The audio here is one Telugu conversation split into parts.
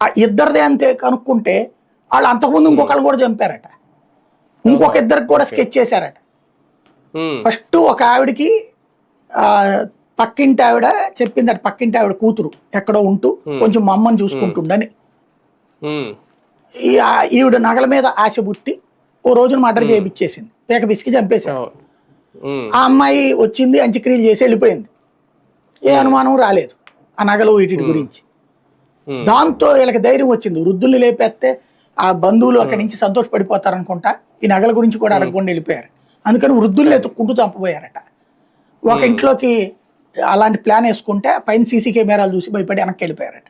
ఆ ఇద్దరిదే అంతే కనుక్కుంటే వాళ్ళు అంతకుముందు ఇంకొకళ్ళు కూడా చంపారట, ఇంకొక ఇద్దరికి కూడా స్కెచ్ చేశారట. ఫస్ట్ ఒక ఆవిడికి పక్కింటి ఆవిడ చెప్పిందట, పక్కింటి ఆవిడ కూతురు ఎక్కడో ఉంటూ కొంచెం మా అమ్మని చూసుకుంటుండని. ఈవిడ నగల మీద ఆశ పుట్టి ఓ రోజున మర్డర్ చేయించేసింది, పేక పిసికి చంపేశారు. ఆ అమ్మాయి వచ్చింది, అంత్యక్రియలు చేసి వెళ్ళిపోయింది. ఏ అనుమానం రాలేదు ఆ నగలు వీటి గురించి. దాంతో వీళ్ళకి ధైర్యం వచ్చింది, వృద్ధుల్ని లేపేస్తే ఆ బంధువులు అక్కడి నుంచి సంతోషపడిపోతారనుకుంటా ఈ నగల గురించి కూడా అడగకుండా వెళ్ళిపోయారు. అందుకని వృద్ధుల్ని ఎత్తుక్కుంటూ చంపబోయారట. ఒక ఇంట్లోకి అలాంటి ప్లాన్ వేసుకుంటే పైన సీసీ కెమెరాలు చూసి భయపడి వెనక్కి వెళ్ళిపోయారట.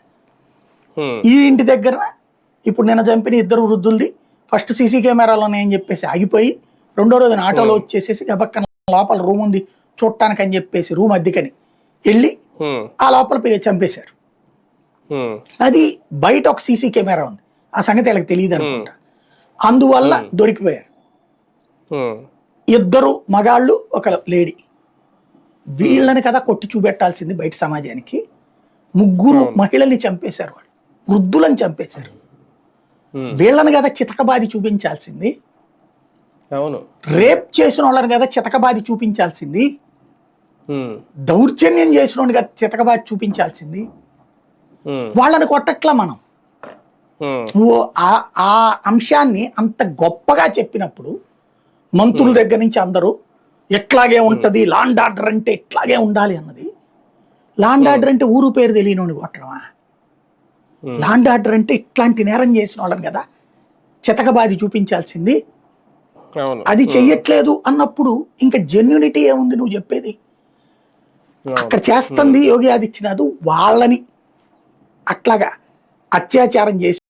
ఈ ఇంటి దగ్గర ఇప్పుడు నిన్న చంపిన ఇద్దరు వృద్ధులది ఫస్ట్ సీసీ కెమెరాలు ఉన్నాయని చెప్పేసి ఆగిపోయి, రెండో రోజున ఆటోలో వచ్చేసేసి గబక్కన లోపల రూమ్ ఉంది చూడటానికి అని చెప్పేసి రూమ్ అద్దెకని వెళ్ళి ఆ లోపల చంపేశారు. అది బయట ఒక సీసీ కెమెరా ఉంది, ఆ సంగతి వీళ్ళకి తెలియదు అనుకుంటా. అందువల్ల దొరికిపోయారు. ఇద్దరు మగాళ్ళు ఒక లేడీ. వీళ్ళని కదా కొట్టి చూపెట్టాల్సింది బయట సమాజానికి. ముగ్గురు మహిళల్ని చంపేశారు, వాళ్ళు వృద్ధులను చంపేశారు. వీళ్ళని కదా చితకబాది చూపించాల్సింది. రేప్ చేసిన వాళ్ళని కదా చితకబాది చూపించాల్సింది. దౌర్జన్యం చేసిన వాడిని కదా చితకబాది చూపించాల్సింది. వాళ్ళని కొట్టట్లా మనం. నువ్వు ఆ అంశాన్ని అంత గొప్పగా చెప్పినప్పుడు మంత్రుల దగ్గర నుంచి అందరూ ఎట్లాగే ఉంటది, లాండ్ ఆర్డర్ అంటే ఎట్లాగే ఉండాలి అన్నది. లాండ్ ఆర్డర్ అంటే ఊరు పేరు తెలియని కొట్టడమా? లాండ్ ఆర్డర్ అంటే ఇట్లాంటి నేరం చేసిన వాళ్ళని కదా చితకబాది చూపించాల్సింది. అది చెయ్యట్లేదు అన్నప్పుడు ఇంకా జెన్యూనిటీ ఏముంది నువ్వు చెప్పేది? అక్కడ చేస్తుంది యోగి ఆదిత్యనాథ్ వాళ్ళని అట్లాగా అత్యాచారం చేసి